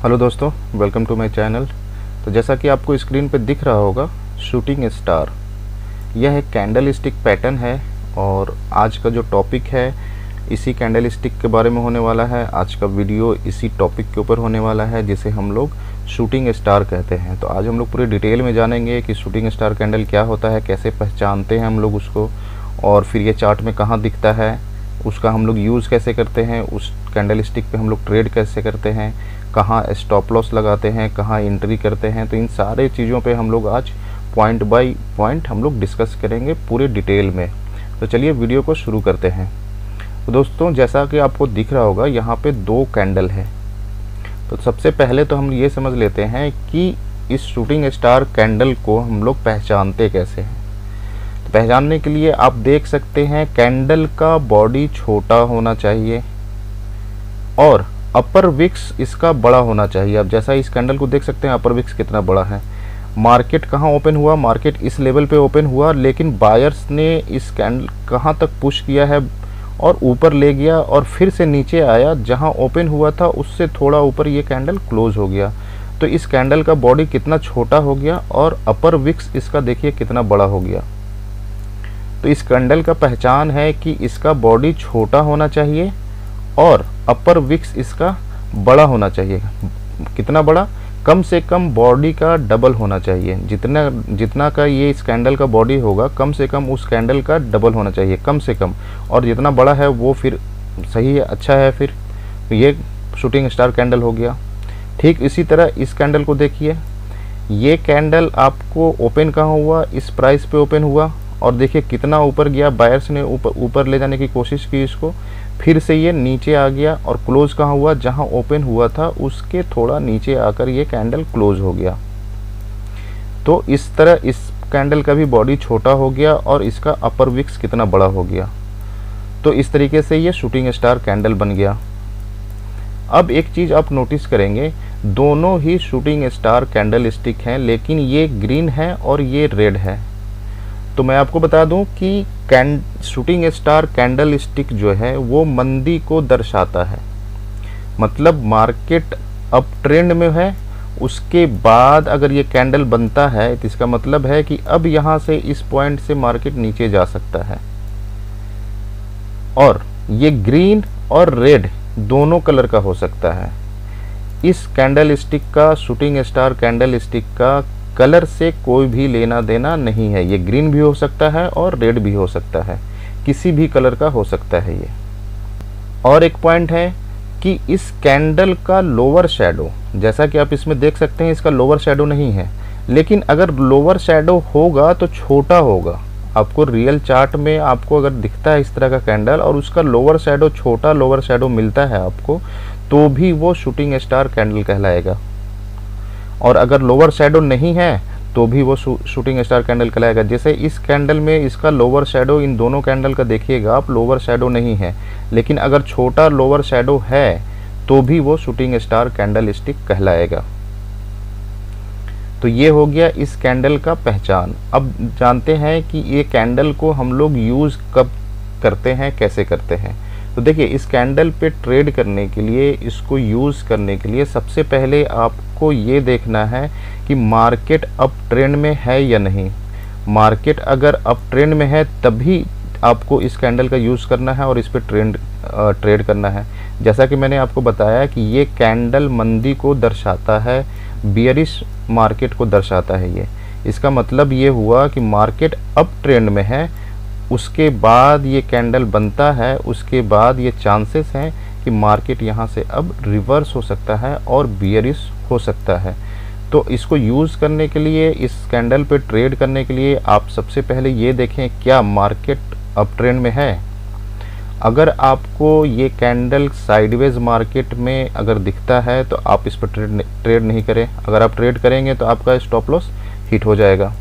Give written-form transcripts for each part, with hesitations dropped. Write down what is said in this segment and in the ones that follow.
Hello दोस्तों, welcome to my channel. तो जैसा कि आपको स्क्रीन पे दिख रहा होगा, शूटिंग स्टार यह एक कैंडल स्टिक पैटर्न है और आज का जो टॉपिक है इसी कैंडल स्टिक के बारे में होने वाला है। आज का वीडियो इसी टॉपिक के ऊपर होने वाला है जिसे हम लोग शूटिंग स्टार कहते हैं। तो आज हम लोग पूरे डिटेल में जानेंगे कि शूटिंग स्टार कैंडल क्या होता है, कैसे पहचानते हैं हम लोग उसको, और फिर ये चार्ट में कहाँ दिखता है, उसका हम लोग यूज़ कैसे करते हैं, उस कैंडल स्टिक पे हम लोग ट्रेड कैसे करते हैं, कहाँ स्टॉप लॉस लगाते हैं, कहाँ एंट्री करते हैं। तो इन सारे चीज़ों पे हम लोग आज पॉइंट बाय पॉइंट हम लोग डिस्कस करेंगे पूरे डिटेल में। तो चलिए वीडियो को शुरू करते हैं। तो दोस्तों, जैसा कि आपको दिख रहा होगा, यहाँ पे दो कैंडल है। तो सबसे पहले तो हम ये समझ लेते हैं कि इस शूटिंग स्टार कैंडल को हम लोग पहचानते कैसे हैं। तो पहचानने के लिए आप देख सकते हैं कैंडल का बॉडी छोटा होना चाहिए और अपर विक्स इसका बड़ा होना चाहिए। अब जैसा इस कैंडल को देख सकते हैं, अपर विक्स कितना बड़ा है। मार्केट कहाँ ओपन हुआ, मार्केट इस लेवल पे ओपन हुआ, लेकिन बायर्स ने इस कैंडल कहाँ तक पुश किया है और ऊपर ले गया और फिर से नीचे आया, जहाँ ओपन हुआ था उससे थोड़ा ऊपर ये कैंडल क्लोज हो गया। तो इस कैंडल का बॉडी कितना छोटा हो गया और अपर विक्स इसका देखिए कितना बड़ा हो गया। तो इस कैंडल का पहचान है कि इसका बॉडी छोटा होना चाहिए और अपर विक्स इसका बड़ा होना चाहिए। कितना बड़ा? कम से कम बॉडी का डबल होना चाहिए। जितना का ये इस कैंडल का बॉडी होगा, कम से कम उस कैंडल का डबल होना चाहिए, कम से कम। और जितना बड़ा है वो फिर सही है, अच्छा है। फिर ये शूटिंग स्टार कैंडल हो गया। ठीक इसी तरह इस कैंडल को देखिए, ये कैंडल आपको ओपन कहाँ हुआ, इस प्राइस पे ओपन हुआ और देखिए कितना ऊपर गया। बायर्स ने ऊपर ले जाने की कोशिश की इसको, फिर से ये नीचे आ गया और क्लोज कहाँ हुआ, जहाँ ओपन हुआ था उसके थोड़ा नीचे आकर ये कैंडल क्लोज हो गया। तो इस तरह इस कैंडल का भी बॉडी छोटा हो गया और इसका अपर विक्स कितना बड़ा हो गया। तो इस तरीके से ये शूटिंग स्टार कैंडल बन गया। अब एक चीज़ आप नोटिस करेंगे, दोनों ही शूटिंग स्टार कैंडल स्टिक हैं, लेकिन ये ग्रीन है और ये रेड है। तो मैं आपको बता दूं कि शूटिंग स्टार कैंडल स्टिक जो है वो मंदी को दर्शाता है। मतलब मार्केट अप ट्रेंड में है, उसके बाद अगर ये कैंडल बनता है तो इसका मतलब है कि अब यहाँ से इस पॉइंट से मार्केट नीचे जा सकता है। और ये ग्रीन और रेड दोनों कलर का हो सकता है। इस कैंडल स्टिक का, शूटिंग स्टार कैंडल स्टिक का कलर से कोई भी लेना देना नहीं है। ये ग्रीन भी हो सकता है और रेड भी हो सकता है, किसी भी कलर का हो सकता है ये। और एक पॉइंट है कि इस कैंडल का लोअर शैडो, जैसा कि आप इसमें देख सकते हैं, इसका लोअर शैडो नहीं है, लेकिन अगर लोअर शैडो होगा तो छोटा होगा। आपको रियल चार्ट में आपको अगर दिखता है इस तरह का कैंडल और उसका लोअर शैडो, छोटा लोअर शैडो मिलता है आपको, तो भी वो शूटिंग स्टार कैंडल कहलाएगा। और अगर लोअर शैडो नहीं है तो भी वो शूटिंग स्टार कैंडल कहलाएगा। जैसे इस कैंडल में इसका लोअर शैडो, इन दोनों कैंडल का देखिएगा आप, लोअर शैडो नहीं है, लेकिन अगर छोटा लोअर शैडो है तो भी वो शूटिंग स्टार कैंडल स्टिक कहलाएगा। तो ये हो गया इस कैंडल का पहचान। अब जानते हैं कि ये कैंडल को हम लोग यूज़ कब करते हैं, कैसे करते हैं। तो देखिए, इस कैंडल पे ट्रेड करने के लिए, इसको यूज़ करने के लिए सबसे पहले आपको ये देखना है कि मार्केट अप ट्रेंड में है या नहीं। मार्केट अगर अप ट्रेंड में है तभी आपको इस कैंडल का यूज़ करना है और इस पे ट्रेड करना है। जैसा कि मैंने आपको बताया कि ये कैंडल मंदी को दर्शाता है, बियरिश मार्केट को दर्शाता है ये। इसका मतलब ये हुआ कि मार्केट अप ट्रेंड में है, उसके बाद ये कैंडल बनता है, उसके बाद ये चांसेस हैं कि मार्केट यहाँ से अब रिवर्स हो सकता है और बियरिश हो सकता है। तो इसको यूज़ करने के लिए, इस कैंडल पे ट्रेड करने के लिए आप सबसे पहले ये देखें क्या मार्केट अप ट्रेंड में है। अगर आपको ये कैंडल साइडवेज मार्केट में अगर दिखता है तो आप इस पर ट्रेड नहीं करें। अगर आप ट्रेड करेंगे तो आपका स्टॉप लॉस हिट हो जाएगा।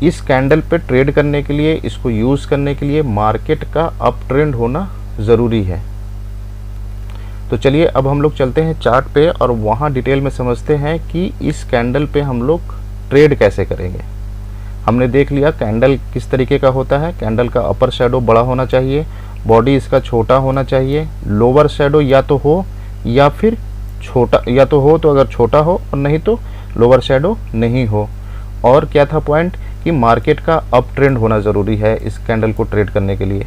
इस कैंडल पे ट्रेड करने के लिए, इसको यूज़ करने के लिए मार्केट का अप ट्रेंड होना ज़रूरी है। तो चलिए अब हम लोग चलते हैं चार्ट पे और वहाँ डिटेल में समझते हैं कि इस कैंडल पे हम लोग ट्रेड कैसे करेंगे। हमने देख लिया कैंडल किस तरीके का होता है। कैंडल का अपर शैडो बड़ा होना चाहिए, बॉडी इसका छोटा होना चाहिए, लोअर शैडो या तो हो या फिर छोटा या तो हो तो अगर छोटा हो और नहीं तो लोअर शैडो नहीं हो। और क्या था पॉइंट कि मार्केट का अप ट्रेंड होना ज़रूरी है इस कैंडल को ट्रेड करने के लिए।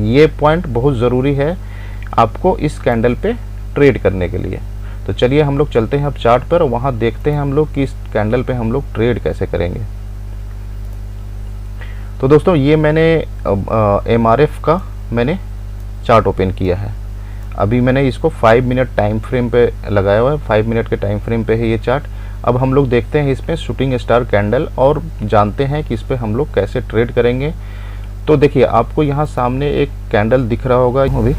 ये पॉइंट बहुत ज़रूरी है आपको इस कैंडल पे ट्रेड करने के लिए। तो चलिए हम लोग चलते हैं अब चार्ट पर, वहाँ देखते हैं हम लोग कि इस कैंडल पे हम लोग ट्रेड कैसे करेंगे। तो दोस्तों ये मैंने MRF का मैंने चार्ट ओपन किया है। अभी मैंने इसको 5 मिनट टाइम फ्रेम पे लगाया हुआ है, 5 मिनट के टाइम फ्रेम पे है ये चार्ट। अब हम लोग देखते हैं इसमें शूटिंग स्टार कैंडल और जानते हैं कि इस पे हम लोग कैसे ट्रेड करेंगे। तो देखिए आपको यहाँ सामने एक कैंडल दिख रहा होगा, अभी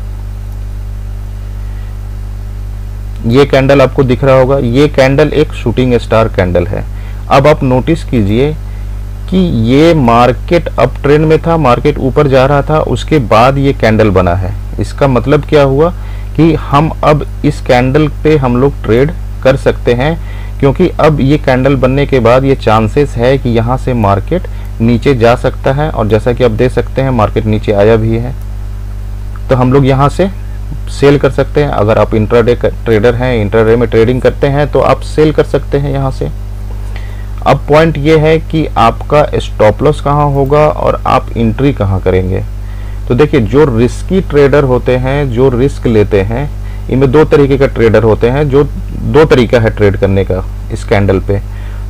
ये कैंडल आपको दिख रहा होगा। ये कैंडल एक शूटिंग स्टार कैंडल है। अब आप नोटिस कीजिए कि ये मार्केट अप ट्रेंड में था, मार्केट ऊपर जा रहा था, उसके बाद ये कैंडल बना है। इसका मतलब क्या हुआ कि हम अब इस कैंडल पे हम लोग ट्रेड कर सकते हैं, क्योंकि अब ये कैंडल बनने के बाद ये चांसेस है कि यहाँ से मार्केट नीचे जा सकता है। और जैसा कि आप देख सकते हैं मार्केट नीचे आया भी है, तो हम लोग यहाँ से सेल कर सकते हैं। अगर आप इंट्राडे ट्रेडर हैं, इंट्राडे में ट्रेडिंग करते हैं, तो आप सेल कर सकते हैं यहाँ से। अब पॉइंट ये है कि आपका स्टॉप लॉस कहाँ होगा और आप एंट्री कहाँ करेंगे। तो देखिए जो रिस्की ट्रेडर होते हैं, जो रिस्क लेते हैं, इनमें दो तरीके का ट्रेडर होते हैं, जो दो तरीका है ट्रेड करने का इस कैंडल पे।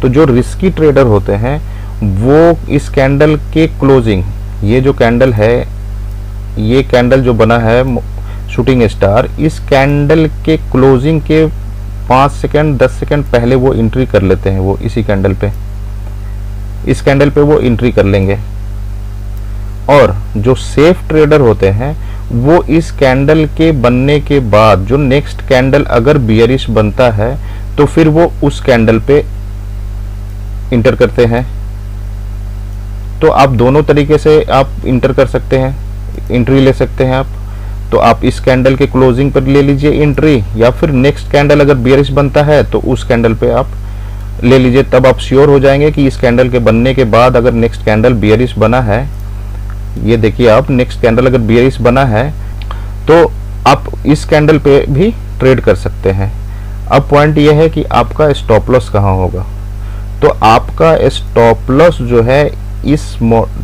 तो जो रिस्की ट्रेडर होते हैं वो इस कैंडल के क्लोजिंग, ये जो कैंडल है, ये कैंडल जो बना है शूटिंग स्टार, इस कैंडल के क्लोजिंग के 5 सेकंड 10 सेकंड पहले वो एंट्री कर लेते हैं। वो इसी कैंडल पे, इस कैंडल पे वो एंट्री कर लेंगे। और जो सेफ ट्रेडर होते हैं वो इस कैंडल के बनने के बाद जो नेक्स्ट कैंडल अगर बियरिश बनता है तो फिर वो उस कैंडल पे इंटर करते हैं। तो आप दोनों तरीके से आप इंटर कर सकते हैं, एंट्री ले सकते हैं आप। तो आप इस कैंडल के क्लोजिंग पर ले लीजिए एंट्री, या फिर नेक्स्ट कैंडल अगर बियरिश बनता है तो उस कैंडल पे आप ले लीजिए। तब आप श्योर हो जाएंगे कि इस कैंडल के बनने के बाद अगर नेक्स्ट कैंडल बियरिश बना है, ये देखिए आप, नेक्स्ट कैंडल अगर बियरिश बना है तो आप इस कैंडल पे भी ट्रेड कर सकते हैं। अब पॉइंट ये है कि आपका स्टॉप लॉस कहाँ होगा। तो आपका स्टॉप लॉस जो है इस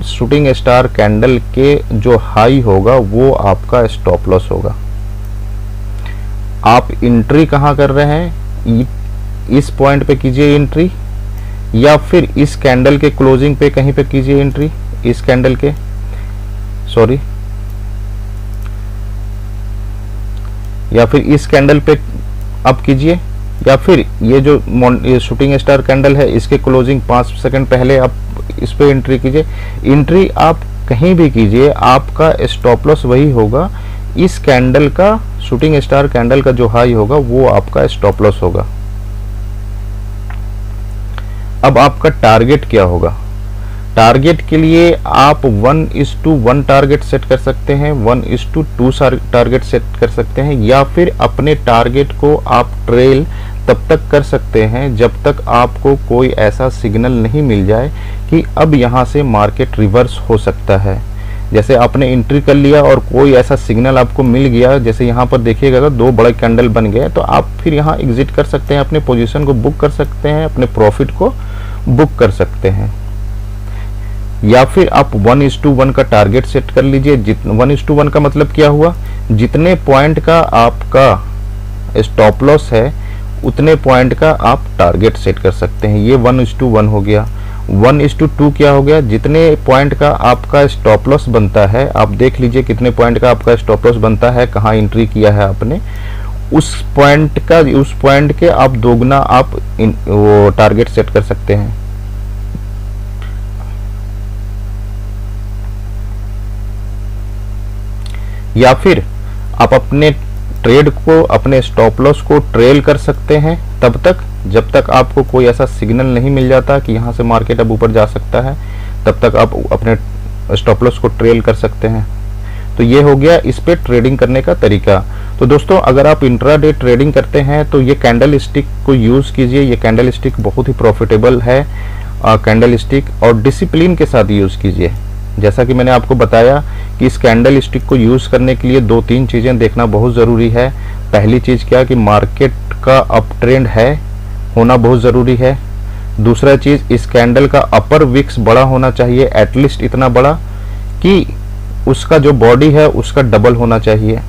शूटिंग स्टार कैंडल के जो हाई होगा वो आपका स्टॉप लॉस होगा। आप एंट्री कहाँ कर रहे हैं, इस पॉइंट पे कीजिए एंट्री, या फिर इस कैंडल के क्लोजिंग पे कहीं पे कीजिए एंट्री, इस कैंडल के सॉरी, या फिर इस कैंडल पे आप कीजिए, या फिर ये जो शूटिंग स्टार कैंडल है इसके क्लोजिंग 5 सेकंड पहले आप इस पे एंट्री कीजिए। एंट्री आप कहीं भी कीजिए, आपका स्टॉप लॉस वही होगा। इस कैंडल का, शूटिंग स्टार कैंडल का जो हाई होगा वो आपका स्टॉप लॉस होगा। अब आपका टारगेट क्या होगा। टारगेट के लिए आप 1:1 टारगेट सेट कर सकते हैं, 1:2 टारगेट सेट कर सकते हैं, या फिर अपने टारगेट को आप ट्रेल तब तक कर सकते हैं जब तक आपको कोई ऐसा सिग्नल नहीं मिल जाए कि अब यहाँ से मार्केट रिवर्स हो सकता है। जैसे आपने एंट्री कर लिया और कोई ऐसा सिग्नल आपको मिल गया, जैसे यहाँ पर देखिएगा अगर 2 बड़े कैंडल बन गए, तो आप फिर यहाँ एग्जिट कर सकते हैं, अपने पोजीशन को बुक कर सकते हैं, अपने प्रॉफिट को बुक कर सकते हैं। या फिर आप 1:1 का टारगेट सेट कर लीजिए। 1:1 का मतलब क्या हुआ, जितने पॉइंट का आपका स्टॉप लॉस है उतने पॉइंट का आप टारगेट सेट कर सकते हैं। ये 1:1 हो गया। 1:2 क्या हो गया, जितने पॉइंट का आपका स्टॉप लॉस बनता है, आप देख लीजिए कितने पॉइंट का आपका स्टॉप लॉस बनता है, कहाँ एंट्री किया है आपने, उस पॉइंट के आप दोगुना आप वो टारगेट सेट कर सकते हैं। या फिर आप अपने ट्रेड को, अपने स्टॉप लॉस को ट्रेल कर सकते हैं तब तक जब तक आपको कोई ऐसा सिग्नल नहीं मिल जाता कि यहाँ से मार्केट अब ऊपर जा सकता है, तब तक आप अपने स्टॉप लॉस को ट्रेल कर सकते हैं। तो ये हो गया इस पे ट्रेडिंग करने का तरीका। तो दोस्तों अगर आप इंट्राडे ट्रेडिंग करते हैं तो ये कैंडल स्टिक को यूज़ कीजिए। ये कैंडल स्टिक बहुत ही प्रॉफिटेबल है कैंडल स्टिक, और डिसिप्लिन के साथ यूज़ कीजिए। जैसा कि मैंने आपको बताया कि इस कैंडल स्टिक को यूज़ करने के लिए 2-3 चीज़ें देखना बहुत ज़रूरी है। पहली चीज़ क्या कि मार्केट का अप ट्रेंड है, होना बहुत ज़रूरी है। दूसरा चीज़, इस कैंडल का अपर विक्स बड़ा होना चाहिए, एटलीस्ट इतना बड़ा कि उसका जो बॉडी है उसका डबल होना चाहिए,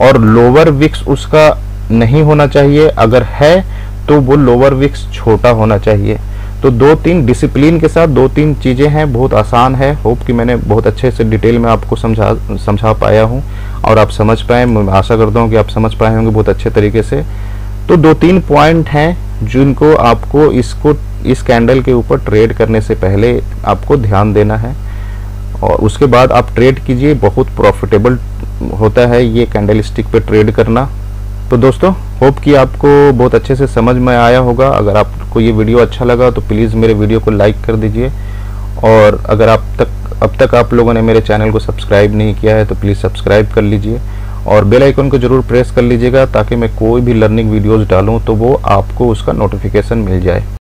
और लोअर विक्स उसका नहीं होना चाहिए, अगर है तो वो लोअर विक्स छोटा होना चाहिए। तो 2-3 डिसिप्लिन के साथ 2-3 चीज़ें हैं, बहुत आसान है। होप कि मैंने बहुत अच्छे से डिटेल में आपको समझा पाया हूँ और आप समझ पाए। मैं आशा करता हूँ कि आप समझ पाए होंगे बहुत अच्छे तरीके से। तो 2-3 पॉइंट हैं जिनको आपको इस कैंडल के ऊपर ट्रेड करने से पहले आपको ध्यान देना है, और उसके बाद आप ट्रेड कीजिए। बहुत प्रॉफिटेबल होता है ये कैंडल स्टिक पे ट्रेड करना। तो दोस्तों, होप कि आपको बहुत अच्छे से समझ में आया होगा। अगर आपको ये वीडियो अच्छा लगा तो प्लीज़ मेरे वीडियो को लाइक कर दीजिए, और अगर अब तक आप लोगों ने मेरे चैनल को सब्सक्राइब नहीं किया है तो प्लीज़ सब्सक्राइब कर लीजिए, और बेल आइकन को ज़रूर प्रेस कर लीजिएगा ताकि मैं कोई भी लर्निंग वीडियोज़ डालूँ तो वो आपको उसका नोटिफिकेशन मिल जाए।